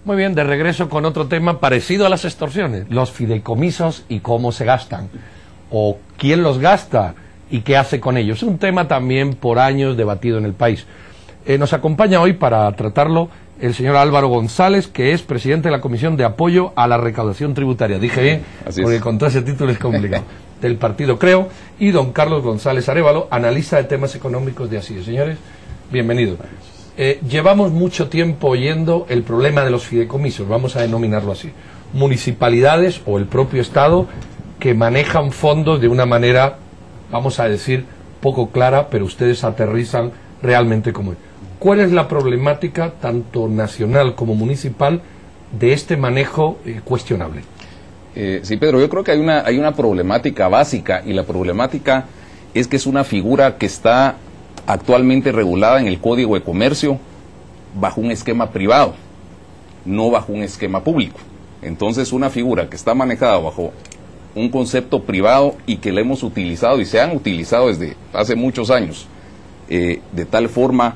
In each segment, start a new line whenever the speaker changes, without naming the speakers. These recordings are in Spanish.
Muy bien, de regreso con otro tema parecido a las extorsiones, los fideicomisos y cómo se gastan, o quién los gasta y qué hace con ellos. Es un tema también por años debatido en el país. Nos acompaña hoy para tratarlo el señor Álvaro González, que es presidente de la Comisión de Apoyo a la Recaudación Tributaria. Dije bien, porque con todo ese título es complicado. Del partido Creo, y don Carlos González Arévalo, analista de temas económicos de Así. Señores, bienvenidos. Llevamos mucho tiempo oyendo el problema de los fideicomisos, vamos a denominarlo así. Municipalidades o el propio Estado que manejan fondos de una manera, vamos a decir, poco clara, pero ustedes aterrizan realmente como es. ¿Cuál es la problemática, tanto nacional como municipal, de este manejo cuestionable?
Sí, Pedro, yo creo que hay una problemática básica, y la problemática es que es una figura que está actualmente regulada en el Código de Comercio bajo un esquema privado, no bajo un esquema público. Entonces, una figura que está manejada bajo un concepto privado y que la hemos utilizado y se han utilizado desde hace muchos años, de tal forma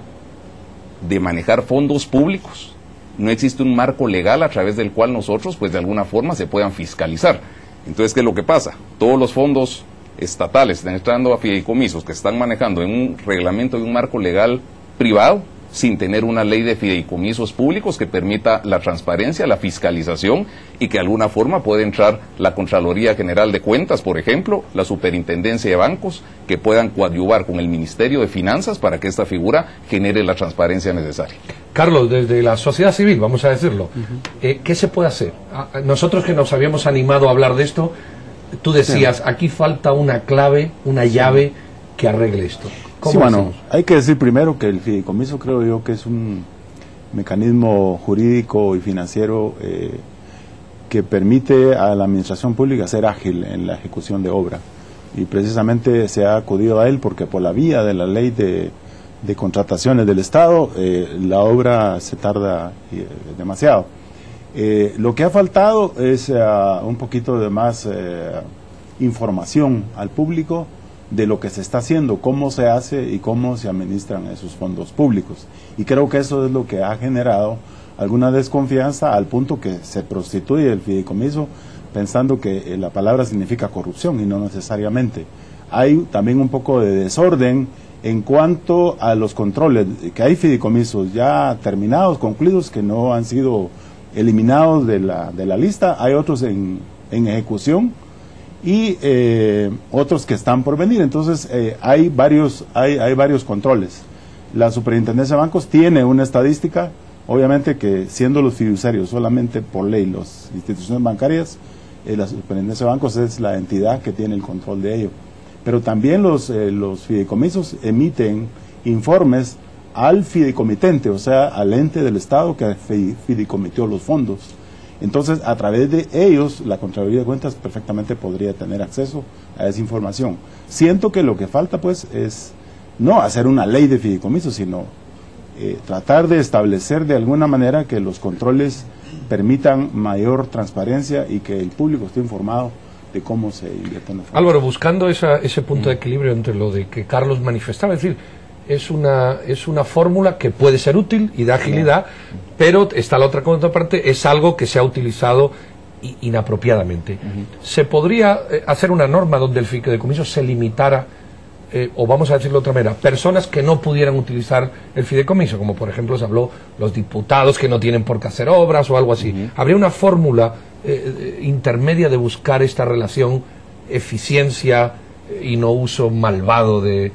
de manejar fondos públicos. No existe un marco legal a través del cual nosotros, pues de alguna forma, se puedan fiscalizar. Entonces, ¿qué es lo que pasa? Todos los fondos estatales están entrando a fideicomisos que están manejando en un reglamento de un marco legal privado, sin tener una ley de fideicomisos públicos que permita la transparencia, la fiscalización, y que de alguna forma puede entrar la Contraloría General de Cuentas, por ejemplo, la Superintendencia de Bancos, que puedan coadyuvar con el Ministerio de Finanzas para que esta figura genere la transparencia necesaria.
Carlos, desde la sociedad civil, vamos a decirlo, ¿qué se puede hacer? Nosotros que nos habíamos animado a hablar de esto, tú decías, aquí falta una clave, una llave que arregle esto.
Sí, bueno, hay que decir primero que el fideicomiso, creo yo, que es un mecanismo jurídico y financiero que permite a la administración pública ser ágil en la ejecución de obra, y precisamente se ha acudido a él porque por la vía de la ley de contrataciones del Estado la obra se tarda demasiado. Lo que ha faltado es un poquito de más información al público de lo que se está haciendo, cómo se hace y cómo se administran esos fondos públicos. Y creo que eso es lo que ha generado alguna desconfianza, al punto que se prostituye el fideicomiso pensando que la palabra significa corrupción, y no necesariamente. Hay también un poco de desorden en cuanto a los controles, que hay fideicomisos ya terminados, concluidos, que no han sido eliminados de la lista, hay otros en ejecución, y otros que están por venir. Entonces hay varios controles. La Superintendencia de Bancos tiene una estadística, obviamente que siendo los fiduciarios solamente por ley las instituciones bancarias, la Superintendencia de Bancos es la entidad que tiene el control de ello, pero también los fideicomisos emiten informes al fideicomitente, o sea, al ente del Estado que fideicomitió los fondos. Entonces, a través de ellos, la Contraloría de Cuentas perfectamente podría tener acceso a esa información. Siento que lo que falta, pues, es no hacer una ley de fideicomisos, sino tratar de establecer de alguna manera que los controles permitan mayor transparencia y que el público esté informado de cómo se invierte en los fondos.
Álvaro, buscando ese punto de equilibrio entre lo de que Carlos manifestaba, es decir, es una fórmula que puede ser útil y da agilidad, pero está la otra contraparte, es algo que se ha utilizado inapropiadamente. ¿Se podría hacer una norma donde el fideicomiso se limitara, o vamos a decirlo de otra manera, personas que no pudieran utilizar el fideicomiso, como por ejemplo se habló los diputados que no tienen por qué hacer obras o algo así? ¿Habría una fórmula intermedia de buscar esta relación eficiencia y no uso malvado del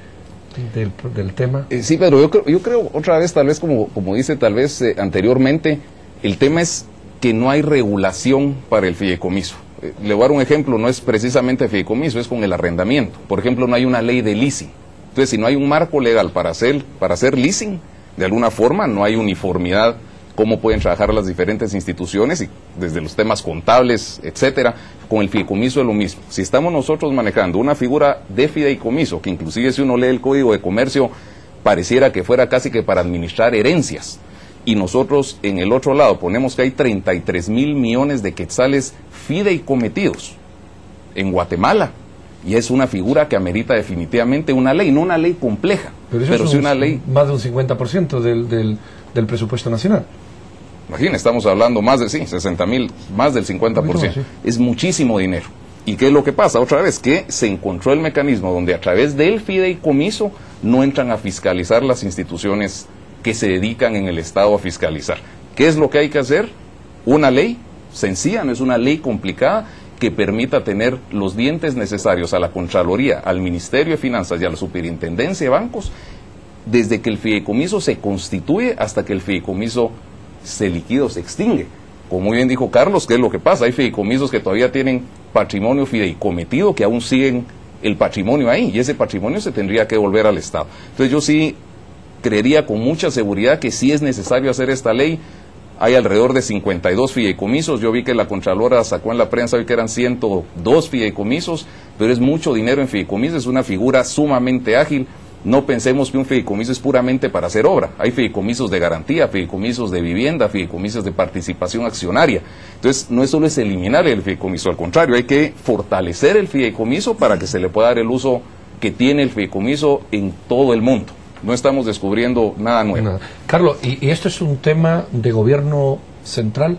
tema?
Sí, Pedro, yo creo otra vez, tal vez como dice tal vez anteriormente, el tema es que no hay regulación para el fideicomiso. Le voy a dar un ejemplo, no es precisamente fideicomiso, es con el arrendamiento. Por ejemplo, no hay una ley de leasing. Entonces, si no hay un marco legal para hacer leasing, de alguna forma no hay uniformidad cómo pueden trabajar las diferentes instituciones, y desde los temas contables, etcétera. Con el fideicomiso es lo mismo. Si estamos nosotros manejando una figura de fideicomiso, que inclusive si uno lee el Código de Comercio, pareciera que fuera casi que para administrar herencias, y nosotros en el otro lado ponemos que hay 33,000 millones de quetzales fideicometidos en Guatemala, y es una figura que amerita definitivamente una ley, no una ley compleja, pero sí una ley.
Más de un 50% del presupuesto nacional.
Imagínense, estamos hablando más de 60,000, más del 50%.
Sí.
Es muchísimo dinero. ¿Y qué es lo que pasa? Otra vez, que se encontró el mecanismo donde a través del fideicomiso no entran a fiscalizar las instituciones que se dedican en el Estado a fiscalizar. ¿Qué es lo que hay que hacer? Una ley sencilla, no es una ley complicada, que permita tener los dientes necesarios a la Contraloría, al Ministerio de Finanzas y a la Superintendencia de Bancos, desde que el fideicomiso se constituye hasta que el fideicomiso se liquida o se extingue. Como muy bien dijo Carlos, ¿qué es lo que pasa? Hay fideicomisos que todavía tienen patrimonio fideicometido, que aún siguen el patrimonio ahí, y ese patrimonio se tendría que devolver al Estado. Entonces yo sí creería con mucha seguridad que sí es necesario hacer esta ley. Hay alrededor de 52 fideicomisos, yo vi que la Contralora sacó en la prensa hoy que eran 102 fideicomisos, pero es mucho dinero en fideicomisos, es una figura sumamente ágil. No pensemos que un fideicomiso es puramente para hacer obra. Hay fideicomisos de garantía, fideicomisos de vivienda, fideicomisos de participación accionaria. Entonces, no es solo es eliminar el fideicomiso, al contrario, hay que fortalecer el fideicomiso para que se le pueda dar el uso que tiene el fideicomiso en todo el mundo. No estamos descubriendo nada nuevo.
Nada. Carlos, y esto es un tema de gobierno central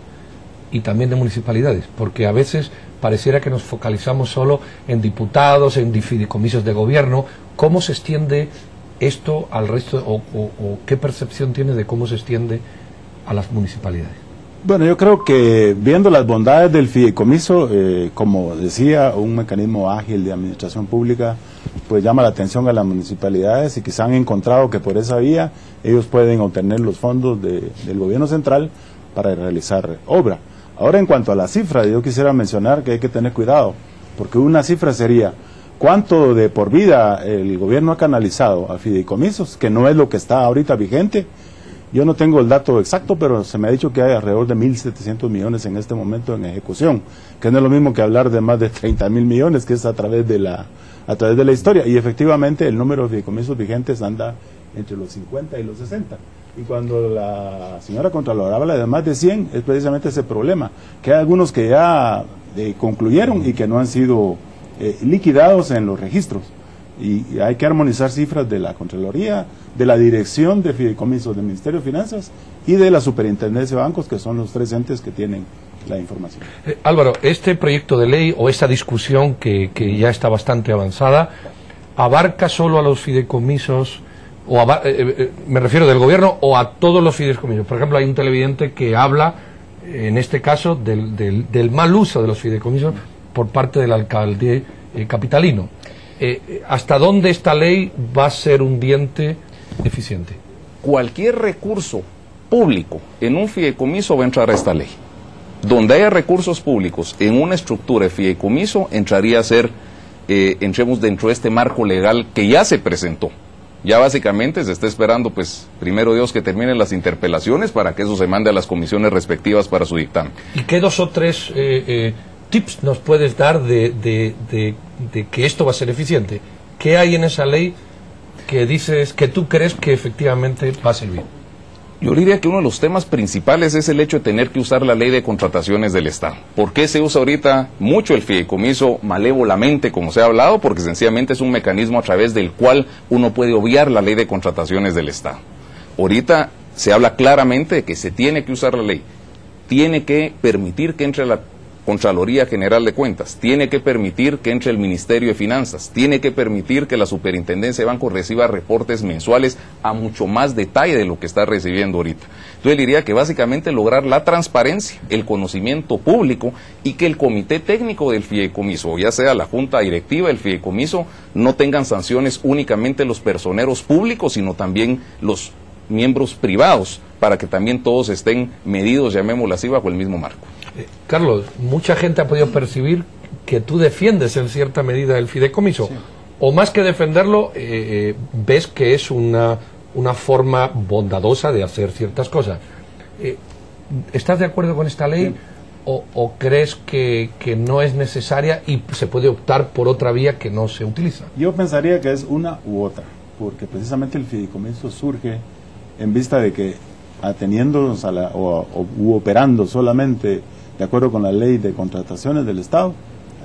y también de municipalidades, porque a veces pareciera que nos focalizamos solo en diputados, en fideicomisos de gobierno. ¿Cómo se extiende esto al resto, o qué percepción tiene de cómo se extiende a las municipalidades?
Bueno, yo creo que viendo las bondades del fideicomiso, como decía, un mecanismo ágil de administración pública, pues llama la atención a las municipalidades y quizá han encontrado que por esa vía ellos pueden obtener los fondos del gobierno central para realizar obra. Ahora, en cuanto a la cifra, yo quisiera mencionar que hay que tener cuidado, porque una cifra sería cuánto de por vida el gobierno ha canalizado a fideicomisos, que no es lo que está ahorita vigente. Yo no tengo el dato exacto, pero se me ha dicho que hay alrededor de 1.700 millones en este momento en ejecución, que no es lo mismo que hablar de más de 30.000 millones, que es a través de la historia. Y efectivamente el número de fideicomisos vigentes anda entre los 50 y los 60. Y cuando la señora Contralora habla de más de 100, es precisamente ese problema, que hay algunos que ya concluyeron y que no han sido liquidados en los registros. Y hay que armonizar cifras de la Contraloría, de la Dirección de Fideicomisos del Ministerio de Finanzas y de la Superintendencia de Bancos, que son los tres entes que tienen la información.
Álvaro, este proyecto de ley o esta discusión que ya está bastante avanzada, ¿abarca solo a los fideicomisos, o me refiero del gobierno, o a todos los fideicomisos? Por ejemplo, hay un televidente que habla, en este caso, del mal uso de los fideicomisos por parte del alcalde capitalino. ¿Hasta dónde esta ley va a ser un diente eficiente?
Cualquier recurso público en un fideicomiso va a entrar a esta ley. Donde haya recursos públicos en una estructura de fideicomiso, entraría a ser, entremos dentro de este marco legal que ya se presentó. Ya básicamente se está esperando, pues, primero Dios, que terminen las interpelaciones para que eso se mande a las comisiones respectivas para su dictamen.
¿Y qué 2 o 3 tips nos puedes dar de que esto va a ser eficiente? ¿Qué hay en esa ley que dices, que tú crees que efectivamente va a servir?
Yo diría que uno de los temas principales es el hecho de tener que usar la ley de contrataciones del Estado. ¿Por qué se usa ahorita mucho el fideicomiso malévolamente, como se ha hablado? Porque sencillamente es un mecanismo a través del cual uno puede obviar la ley de contrataciones del Estado. Ahorita se habla claramente de que se tiene que usar la ley. Tiene que permitir que entre la Contraloría General de Cuentas, tiene que permitir que entre el Ministerio de Finanzas, tiene que permitir que la Superintendencia de Bancos reciba reportes mensuales a mucho más detalle de lo que está recibiendo ahorita. Entonces diría que básicamente lograr la transparencia, el conocimiento público y que el comité técnico del fideicomiso, ya sea la junta directiva del fideicomiso, no tengan sanciones únicamente los personeros públicos, sino también los miembros privados, para que también todos estén medidos, llamémoslo así, bajo el mismo marco.
Carlos, mucha gente ha podido percibir que tú defiendes en cierta medida el fideicomiso, sí. O más que defenderlo, ves que es una forma bondadosa de hacer ciertas cosas. ¿Estás de acuerdo con esta ley? ¿O crees que no es necesaria y se puede optar por otra vía que no se utiliza?
Yo pensaría que es una u otra, porque precisamente el fideicomiso surge en vista de que ateniéndonos a u operando solamente de acuerdo con la ley de contrataciones del Estado,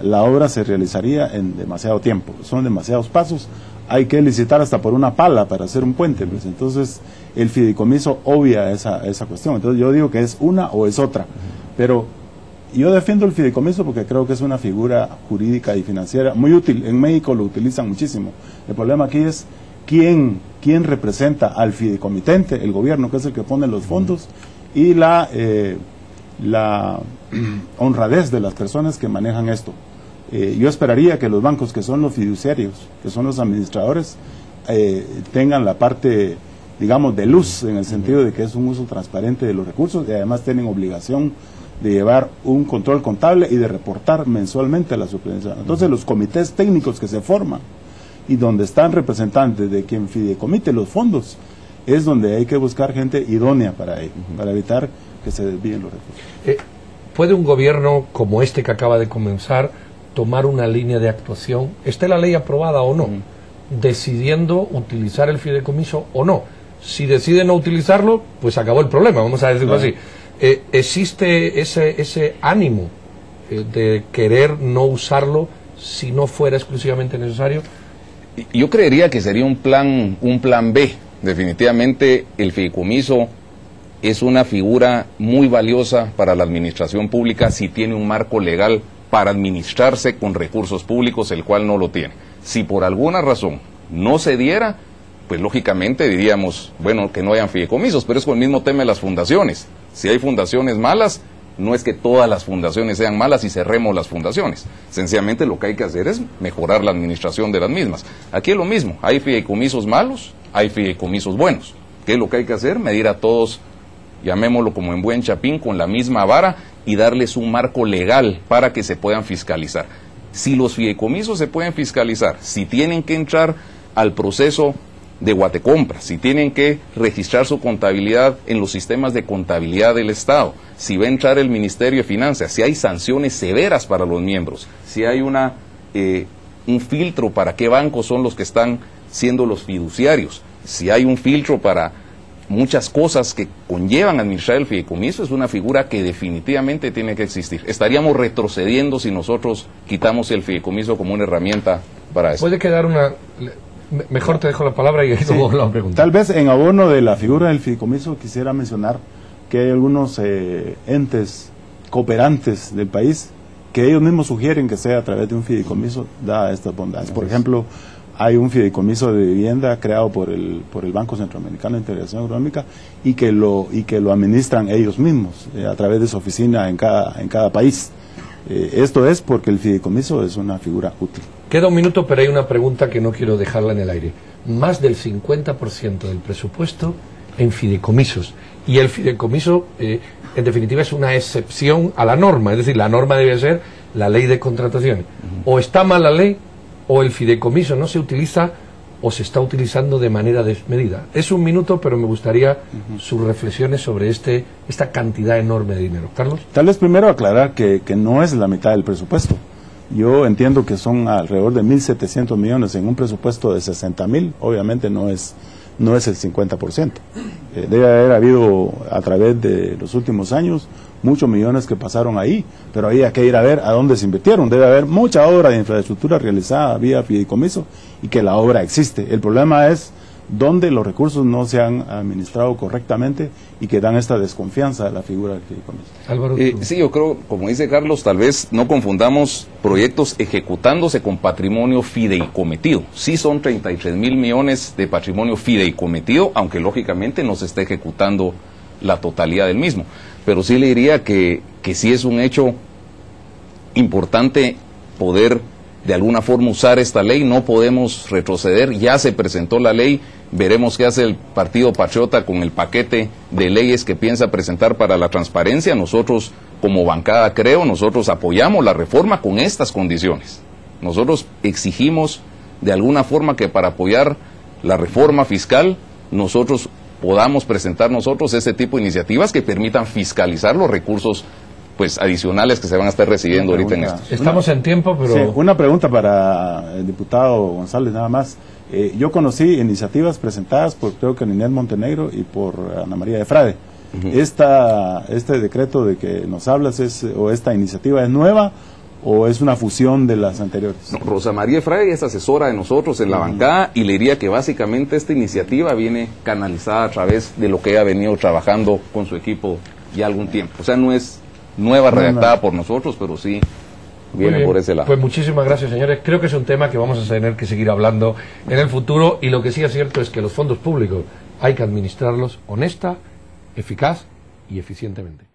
la obra se realizaría en demasiado tiempo, son demasiados pasos, hay que licitar hasta por una pala para hacer un puente, pues entonces el fideicomiso obvia esa cuestión. Entonces yo digo que es una o es otra, pero yo defiendo el fideicomiso porque creo que es una figura jurídica y financiera muy útil. En México lo utilizan muchísimo. El problema aquí es quién representa al fideicomitente, el gobierno, que es el que pone los fondos, y la honradez de las personas que manejan esto. Yo esperaría que los bancos, que son los fiduciarios, que son los administradores, tengan la parte, digamos, de luz, en el sentido de que es un uso transparente de los recursos, y además tienen obligación de llevar un control contable y de reportar mensualmente a la superintendencia. Entonces los comités técnicos que se forman y donde están representantes de quien fideicomite los fondos, es donde hay que buscar gente idónea para ello, para evitar que se desvíen los recursos.
¿Puede un gobierno como este que acaba de comenzar tomar una línea de actuación, esté la ley aprobada o no, decidiendo utilizar el fideicomiso o no? Si decide no utilizarlo, pues acabó el problema, vamos a decirlo así. ¿Existe ese ánimo de querer no usarlo si no fuera exclusivamente necesario?
Yo creería que sería un plan B. Definitivamente el fideicomiso es una figura muy valiosa para la administración pública si tiene un marco legal para administrarse con recursos públicos, el cual no lo tiene. Si por alguna razón no se diera, pues lógicamente diríamos, bueno, que no hayan fideicomisos, pero es con el mismo tema de las fundaciones. Si hay fundaciones malas, no es que todas las fundaciones sean malas y cerremos las fundaciones. Sencillamente lo que hay que hacer es mejorar la administración de las mismas. Aquí es lo mismo, hay fideicomisos malos, hay fideicomisos buenos. ¿Qué es lo que hay que hacer? Medir a todos, llamémoslo como en buen chapín, con la misma vara y darles un marco legal para que se puedan fiscalizar. Si los fideicomisos se pueden fiscalizar, si tienen que entrar al proceso de guatecompra, si tienen que registrar su contabilidad en los sistemas de contabilidad del Estado, si va a entrar el Ministerio de Finanzas, si hay sanciones severas para los miembros, si hay un filtro para qué bancos son los que están siendo los fiduciarios, si hay un filtro para muchas cosas que conllevan administrar el fideicomiso, es una figura que definitivamente tiene que existir. Estaríamos retrocediendo si nosotros quitamos el fideicomiso como una herramienta para eso.
Puede quedar una... Mejor te dejo la palabra y luego la pregunta.
Tal vez en abono de la figura del fideicomiso quisiera mencionar que hay algunos entes cooperantes del país que ellos mismos sugieren que sea a través de un fideicomiso dadas estas bondades. Por ejemplo, hay un fideicomiso de vivienda creado por el Banco Centroamericano de Integración Económica y que lo administran ellos mismos a través de su oficina en cada país. Esto es porque el fideicomiso es una figura útil.
Queda un minuto, pero hay una pregunta que no quiero dejarla en el aire. Más del 50% del presupuesto en fideicomisos. Y el fideicomiso, en definitiva, es una excepción a la norma. Es decir, la norma debe ser la ley de contrataciones. O está mal la ley, o el fideicomiso no se utiliza, o se está utilizando de manera desmedida. Es un minuto, pero me gustaría sus reflexiones sobre esta cantidad enorme de dinero. Carlos. Tal
vez primero aclarar que no es la mitad del presupuesto. Yo entiendo que son alrededor de 1.700 millones en un presupuesto de 60.000, obviamente no es el 50%. Debe haber habido a través de los últimos años muchos millones que pasaron ahí, pero ahí hay que ir a ver a dónde se invirtieron. Debe haber mucha obra de infraestructura realizada vía fideicomiso y que la obra existe. El problema es donde los recursos no se han administrado correctamente y que dan esta desconfianza de la figura del fideicomiso.
Álvaro,
sí, yo creo, como dice Carlos, tal vez no confundamos proyectos ejecutándose con patrimonio fideicometido. Sí son 33.000 millones de patrimonio fideicometido, aunque lógicamente no se está ejecutando la totalidad del mismo. Pero sí le diría que sí es un hecho importante poder de alguna forma usar esta ley, no podemos retroceder, ya se presentó la ley, veremos qué hace el Partido Patriota con el paquete de leyes que piensa presentar para la transparencia. Nosotros como bancada nosotros apoyamos la reforma con estas condiciones. Nosotros exigimos de alguna forma que para apoyar la reforma fiscal nosotros podamos presentar nosotros ese tipo de iniciativas que permitan fiscalizar los recursos adicionales que se van a estar recibiendo ahorita en esto.
Estamos en tiempo, pero...
Sí, una pregunta para el diputado González nada más. Yo conocí iniciativas presentadas por, creo que Ninel Montenegro y por Ana María de Frade. Este decreto de que nos hablas o esta iniciativa es nueva ¿O es una fusión de las anteriores?
No, Rosa María Efrae es asesora de nosotros en la bancada y le diría que básicamente esta iniciativa viene canalizada a través de lo que ella ha venido trabajando con su equipo ya algún tiempo. O sea, no es nueva redactada por nosotros, pero sí viene por ese lado.
Pues muchísimas gracias, señores. Creo que es un tema que vamos a tener que seguir hablando en el futuro, y lo que sí es cierto es que los fondos públicos hay que administrarlos honesta, eficaz y eficientemente.